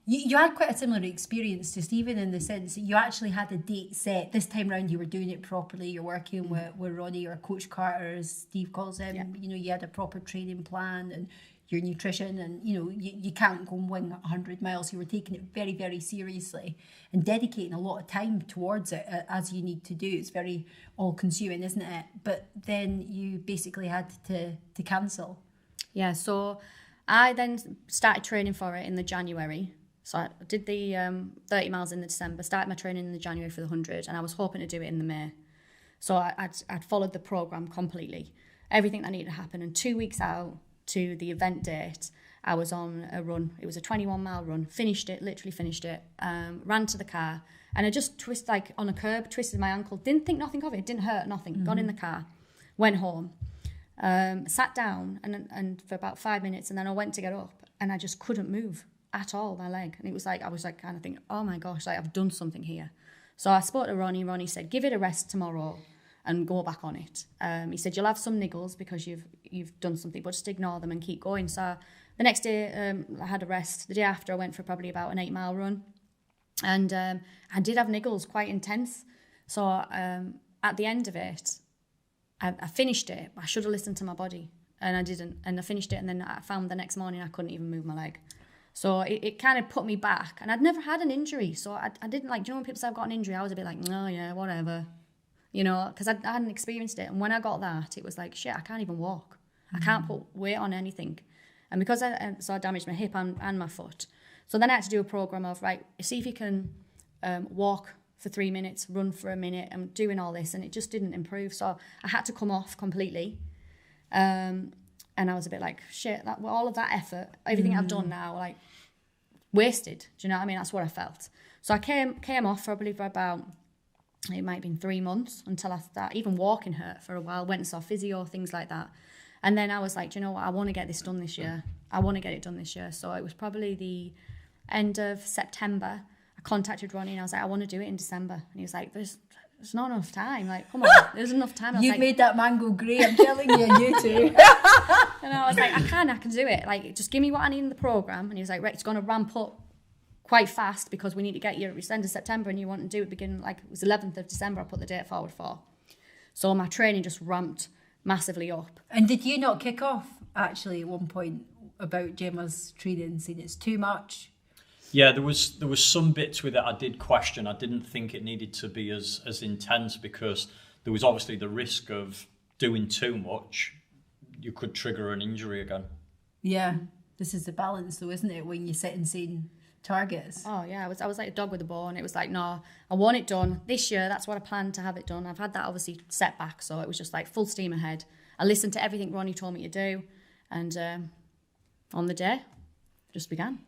You had quite a similar experience, just even in the sense that you actually had a date set. This time round, you were doing it properly. You're working with Ronnie or Coach Carter, as Steve calls him. Yeah. You know, you had a proper training plan and your nutrition, and you know, you can't go and wing 100 miles. You were taking it very, very seriously and dedicating a lot of time towards it, as you need to do. It's very all-consuming, isn't it? But then you basically had to cancel. Yeah, so I then started training for it in the January. So I did the 30 miles in the December, started my training in the January for the 100, and I was hoping to do it in the May. So I'd followed the programme completely, everything that needed to happen. And 2 weeks out to the event date, I was on a run. It was a 21-mile run, literally finished it, ran to the car, and I just twisted, like on a curb, twisted my ankle, didn't think nothing of it, didn't hurt, nothing, got in the car, went home, sat down and for about 5 minutes, and then I went to get up, and I just couldn't move at all, my leg. And it was like, I was like kind of thinking, oh my gosh, like I've done something here. So I spoke to Ronnie. Ronnie said, give it a rest tomorrow and go back on it. He said, you'll have some niggles because you've done something, but just ignore them and keep going. So the next day I had a rest. The day after I went for probably about an 8-mile run. And I did have niggles, quite intense. So at the end of it, I finished it. I should have listened to my body, and I didn't. And I finished it, and then I found the next morning I couldn't even move my leg. So it kind of put me back. And I'd never had an injury. So I didn't like, do you know when people say I've got an injury? I was a bit like, oh yeah, whatever. You know, because I hadn't experienced it. And when I got that, it was like, shit, I can't even walk. I can't put weight on anything. And because I damaged my hip and my foot. So then I had to do a program of, right, see if you can walk for 3 minutes, run for a minute, and doing all this. And it just didn't improve. So I had to come off completely. And I was a bit like, shit, all of that effort, everything I've done now, like, wasted. Do you know what I mean? That's what I felt. So I came off probably for about, it might have been 3 months until I started, even walking hurt for a while, went and saw physio, things like that. And then I was like, do you know what? I want to get this done this year. I want to get it done this year. So it was probably the end of September. I contacted Ronnie and I was like, I want to do it in December. And he was like, there's not enough time. Like, come on, there's enough time. You've made that man go grey, I'm telling you too. And I was like, I can do it. Like, just give me what I need in the programme. And he was like, right, it's going to ramp up quite fast because we need to get you, it's the end of September and you want to do it beginning, like, it was 11th of December I put the date forward for. So my training just ramped massively up. And did you not kick off, actually, at one point about Gemma's training, saying it's too much? Yeah, there was some bits with it I did question. I didn't think it needed to be as intense because there was obviously the risk of doing too much. You could trigger an injury again. Yeah, this is the balance though, isn't it, when you set insane targets? Oh yeah, I was like a dog with a bone. It was like, no, I want it done this year. That's what I planned to have it done. I've had that obviously setback, so it was just like full steam ahead. I listened to everything Ronnie told me to do, and on the day, just began.